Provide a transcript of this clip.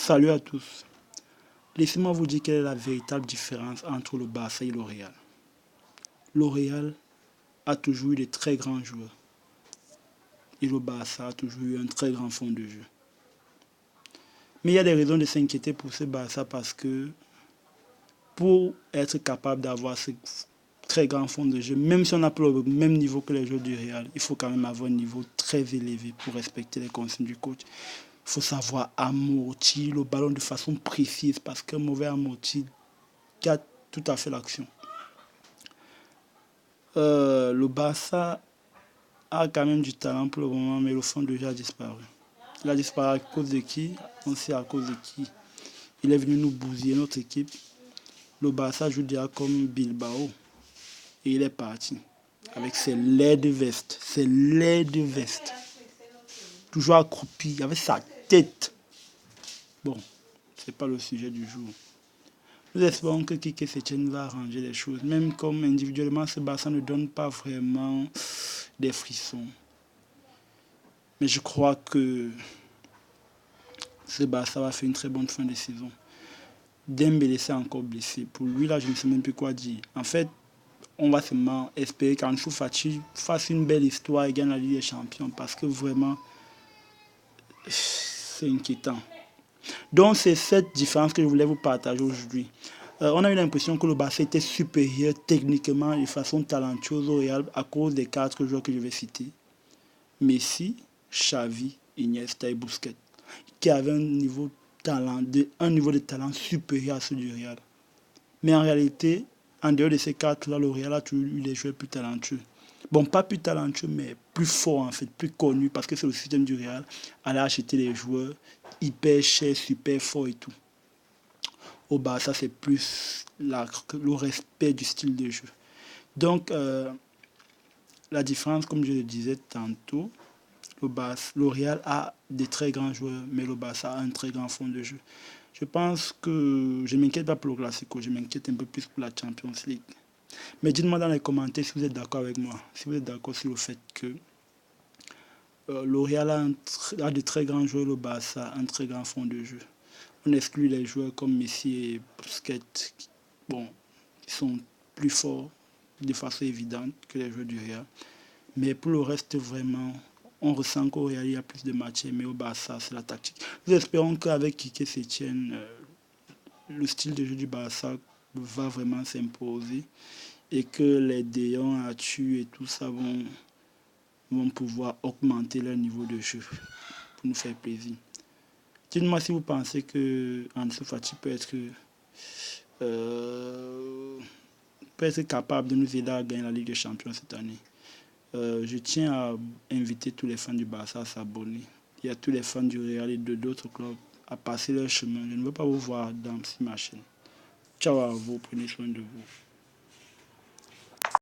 Salut à tous. Laissez-moi vous dire quelle est la véritable différence entre le Barça et le Real. Le Real a toujours eu de très grands joueurs et le Barça a toujours eu un très grand fond de jeu. Mais il y a des raisons de s'inquiéter pour ce Barça parce que pour être capable d'avoir ce très grand fond de jeu, même si on n'a pas le même niveau que les joueurs du Real, il faut quand même avoir un niveau très élevé pour respecter les consignes du coach. Il faut savoir amortir le ballon de façon précise parce qu'un mauvais amorti gâte tout à fait l'action. Le Barça a quand même du talent pour le moment, mais le fond de jeu a disparu. Il a disparu à cause de qui? On sait à cause de qui. Il est venu nous bousiller notre équipe. Le Barça joue déjà comme Bilbao et il est parti avec ses laides vestes. Ses laides vestes. Toujours accroupi avec sa tête. Bon, c'est pas le sujet du jour. Nous espérons que Quique Setien va arranger les choses. Même comme individuellement, ce Barça ne donne pas vraiment des frissons. Mais je crois que ce Barça va faire une très bonne fin de saison. Dembélé s'est encore blessé. Pour lui, là, je ne sais même plus quoi dire. En fait, on va seulement espérer qu'Ansu Fati fasse une belle histoire et gagne la Ligue des Champions. Parce que vraiment, c'est inquiétant. Donc, c'est cette différence que je voulais vous partager aujourd'hui. On a eu l'impression que le Barça était supérieur techniquement et de façon talentueuse au Real à cause des 4 joueurs que je vais citer. Messi, Xavi, Iniesta et Busquets, qui avaient un niveau de talent supérieur à ceux du Real. Mais en réalité, en dehors de ces 4-là, le Real a toujours eu des joueurs plus talentueux. Bon, pas plus talentueux, mais plus forts en fait, plus connus, parce que c'est le système du Real. Aller acheter des joueurs hyper chers, super forts et tout. Au Barça, c'est plus le respect du style de jeu. Donc, la différence, comme je le disais tantôt, le Real a des très grands joueurs, mais le Barça a un très grand fond de jeu. Je pense que je ne m'inquiète pas pour le Classico, je m'inquiète un peu plus pour la Champions League. Mais dites-moi dans les commentaires si vous êtes d'accord avec moi, si vous êtes d'accord sur le fait que le Real a de très grands joueurs, le Barça a un très grand fond de jeu. On exclut les joueurs comme Messi et Busquets, qui sont plus forts de façon évidente que les joueurs du Real. Mais pour le reste, vraiment, on ressent qu'au Real, il y a plus de matchs, mais au Barça, c'est la tactique. Nous espérons qu'avec Quique Setien, le style de jeu du Barça va vraiment s'imposer et que les Deon, Atu et tout ça vont pouvoir augmenter leur niveau de jeu pour nous faire plaisir. Dites-moi si vous pensez que Ansu Fati peut être capable de nous aider à gagner la Ligue des Champions cette année. Je tiens à inviter tous les fans du Barça à s'abonner. Il y a tous les fans du Real et de d'autres clubs à passer leur chemin. Je ne veux pas vous voir dans ma chaîne. Ciao à vous, prenez soin de vous.